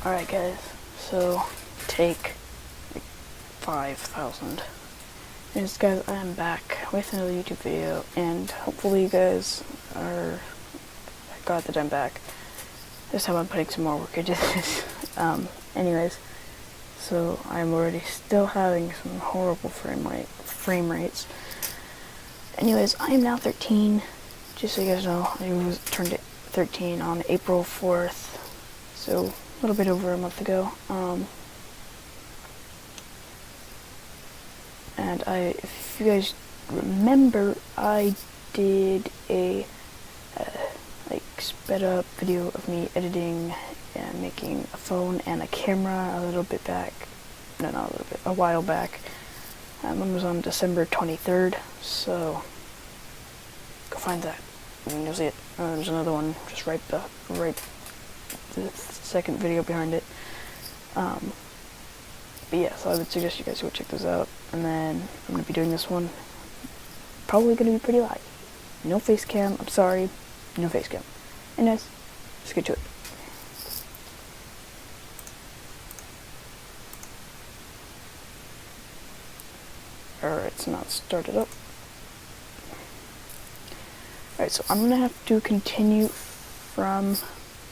Alright guys, so take 5,000. Yes guys, I am back with another YouTube video, and hopefully you guys are glad that I'm back. This time I'm putting some more work into this. Anyways, so I'm already still having some horrible frame rates. Anyways, I am now 13. Just so you guys know, I turned 13 on April 4th, so a little bit over a month ago. And if you guys remember, I did a like sped up video of me editing and making a phone and a camera a while back. One was on December 23rd, so go find that and you'll see it. There's another one just right the second video behind it. But yeah, so I would suggest you guys go check those out. And then I'm gonna be doing this one. Probably gonna be pretty light. No face cam. I'm sorry, no face cam. Anyways, let's get to it. Alright, it's not started up. Alright, so I'm gonna have to continue from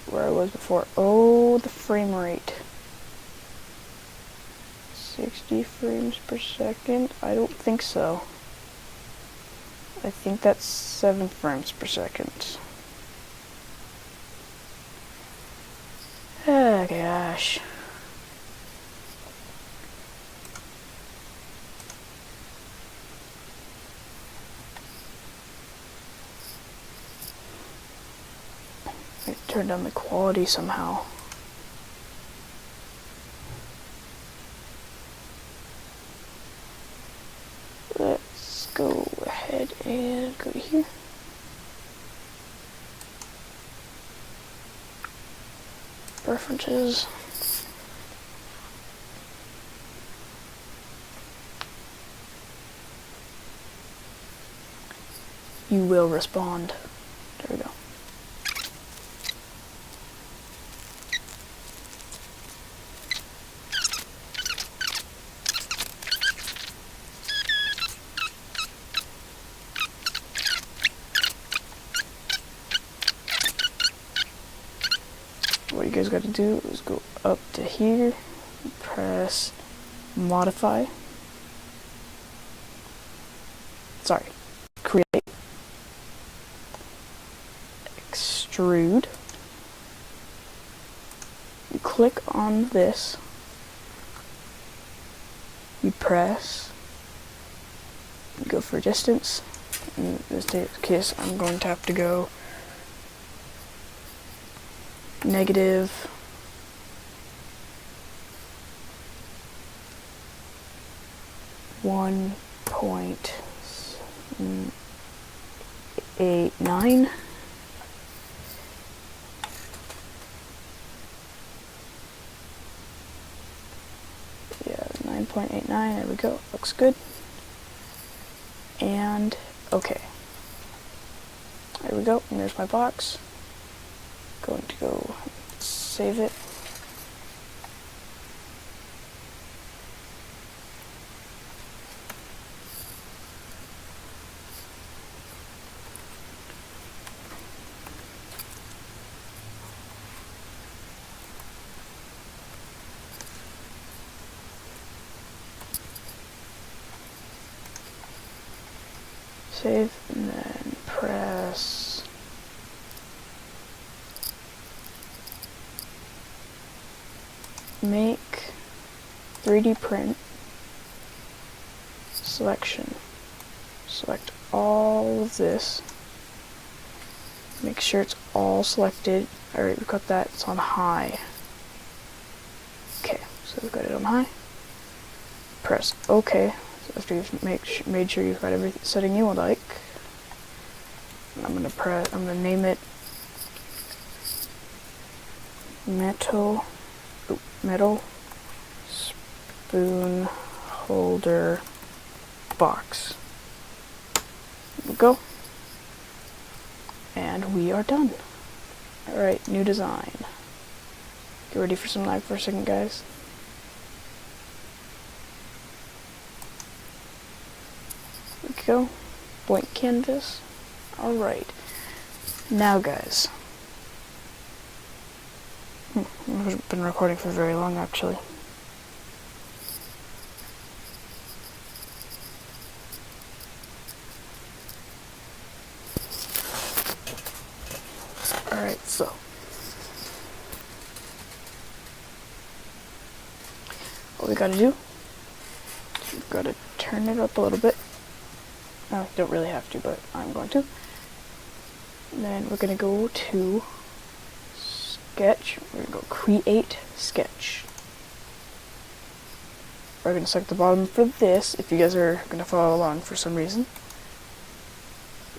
where I was before. Oh, the frame rate. 60 frames per second? I don't think so. I think that's 7 frames per second. Oh gosh. I turned down the quality somehow. Let's go ahead and go to here. Preferences. You will respond. There we go. What you guys got to do is go up to here, press modify. Sorry, create, extrude. You click on this, you press, you go for distance. In this case, I'm going to have to go negative 1.89. Yeah, 9.89, there we go, looks good. And okay. There we go, and there's my box. Going to go save it. Save and then press make 3D print selection. Select all of this. Make sure it's all selected. Alright, we've got that. It's on high. Okay, so we've got it on high. Press OK. So after you've made sure you've got every setting you would like. And I'm gonna name it metal spoon holder box. There we go. And we are done. Alright, new design. Get ready for some lag for a second, guys. There we go. Blank canvas. Alright. Now, guys. I've been recording for very long, actually. Alright, so. What we gotta do, we've gotta turn it up a little bit. No, don't really have to, but I'm going to. And then we're gonna go to sketch. We're gonna go create sketch. We're gonna select the bottom for this. If you guys are gonna follow along for some reason,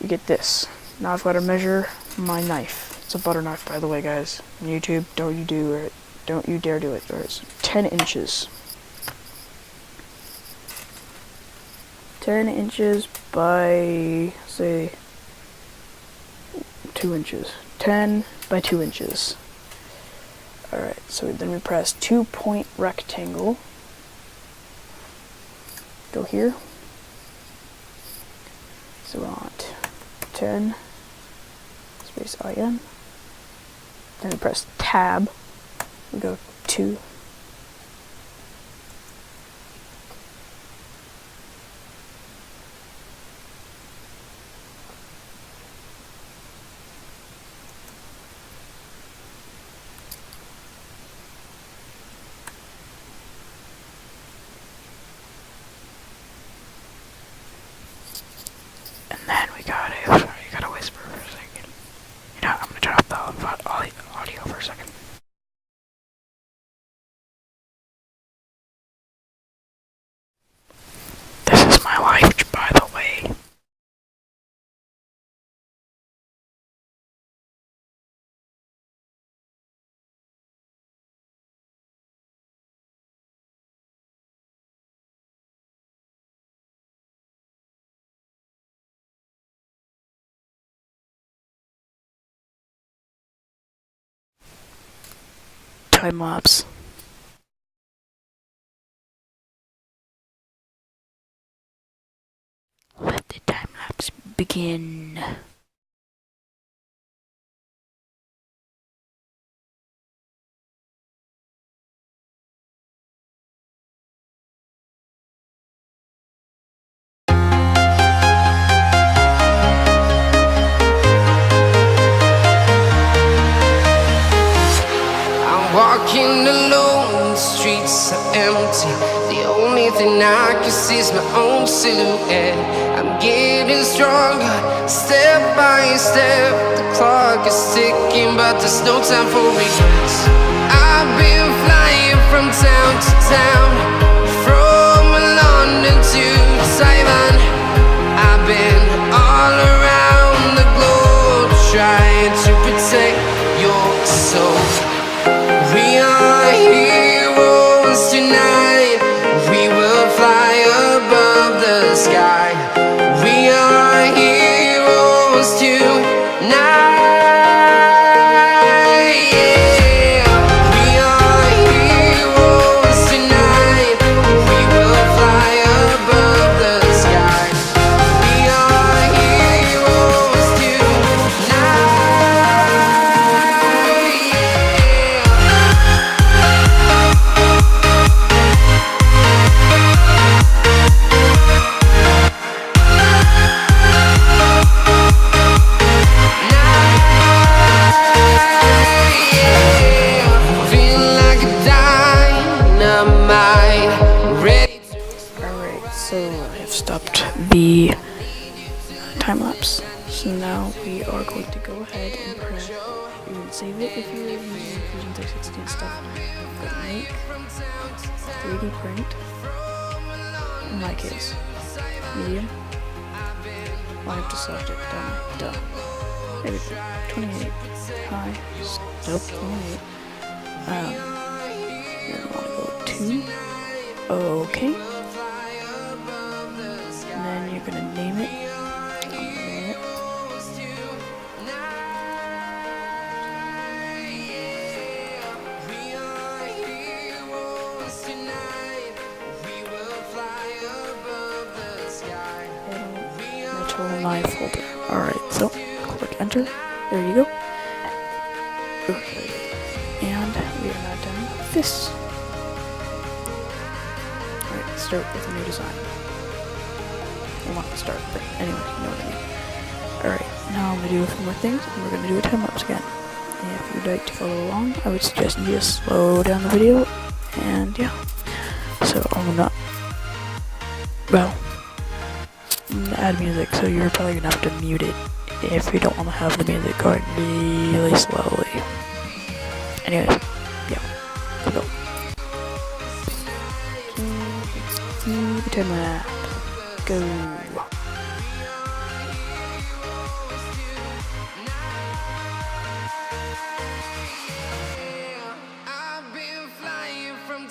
you get this. Now I've got to measure my knife. It's a butter knife, by the way, guys. On YouTube, don't you dare do it. Or it's 10 inches. 10 inches by, say, 2 inches. 10 by 2 inches. Alright, so then we press 2-point rectangle. Go here. So we want 10 space IN. Then we press tab. We go 2. And then we gotta, sorry, you gotta whisper for a second. You know, I'm gonna turn off the audio for a second. This is my life, by the way. Time lapse. Let the time lapse begin. Walking alone, the streets are empty. The only thing I can see is my own silhouette. I'm getting stronger, step by step. The clock is ticking, but there's no time for regrets. I've been flying from town to town, from London to Taiwan. I've been all around the globe, trying to protect your soul. We are heroes tonight. We will fly above the sky. We are heroes tonight. Yeah. We are heroes tonight. We will fly above the sky. We are heroes tonight. Alright, so I have stopped the time lapse. So now we are going to go ahead and press. You can save it if you're using Fusion 360 stuff. But make 3D print. In my case, medium. I have to select it. Done. Maybe 28. High. Nope, 28. You want to go 2. Okay. And then you're gonna name it. my folder. Alright, so click enter. There you go. Okay. And we are now done with this. Alright, let's start with a new design. I want to start, but anyway, you know what I mean. Alright, now I'm going to do a few more things, and we're going to do a time lapse again. And if you'd like to follow along, I would suggest you just slow down the video, and yeah. So I'm not, well, I'm gonna add music, so you're probably gonna have to mute it if you don't want to have the music going really slowly. Anyways, yeah, let's go. The time lapse. Go.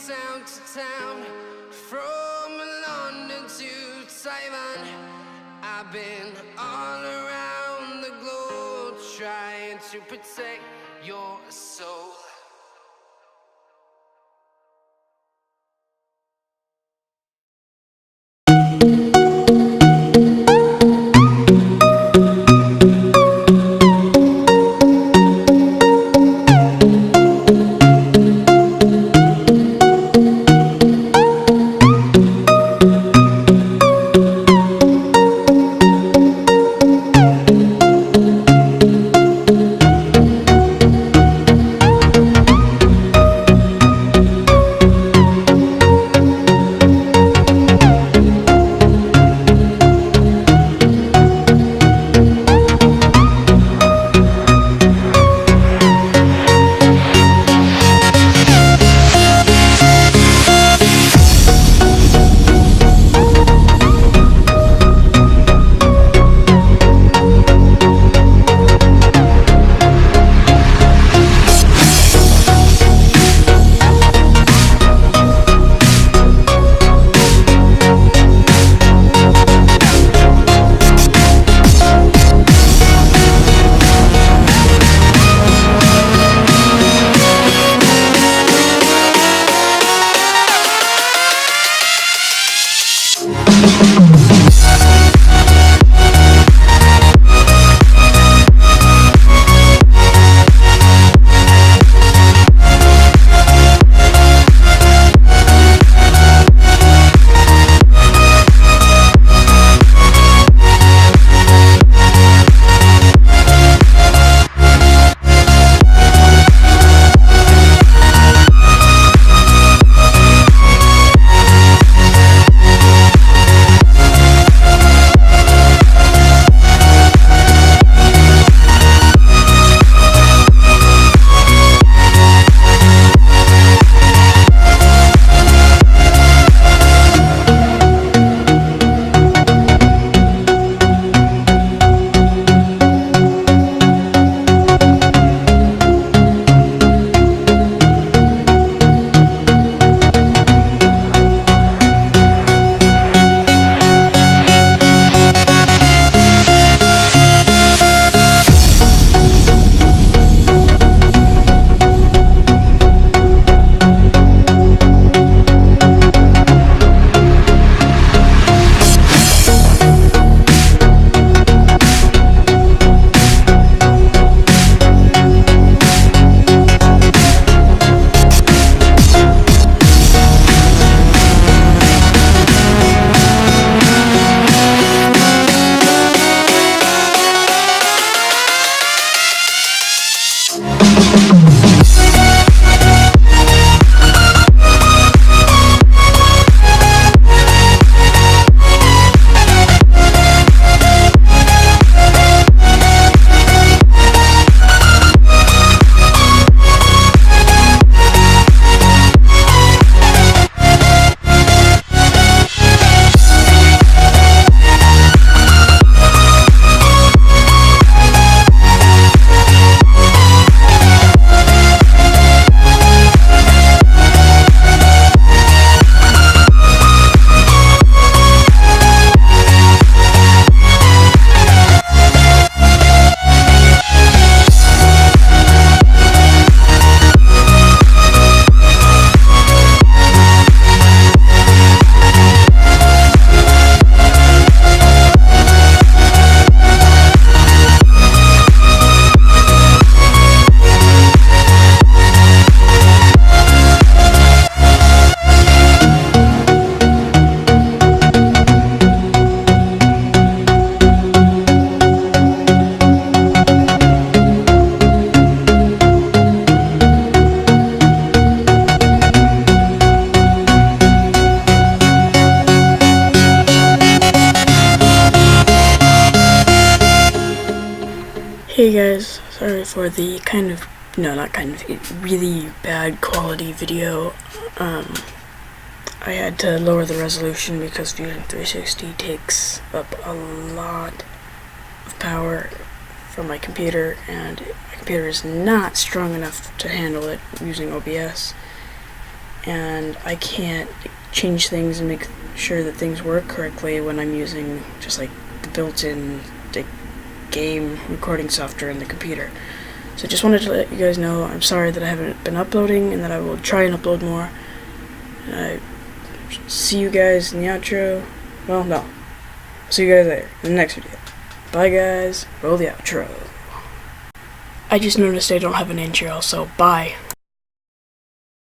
Town to town, from London to Taiwan, I've been all around the globe trying to protect your soul. Hey guys, sorry for the really bad quality video. I had to lower the resolution because Fusion 360 takes up a lot of power from my computer, and my computer is not strong enough to handle it using OBS, and I can't change things and make sure that things work correctly when I'm using just like the built-in game recording software in the computer. So just wanted to let you guys know I'm sorry that I haven't been uploading, and that I will try and upload more. And I see you guys in the outro. Well, no. See you guys later in the next video. Bye guys. Roll the outro. I just noticed I don't have an intro, so bye.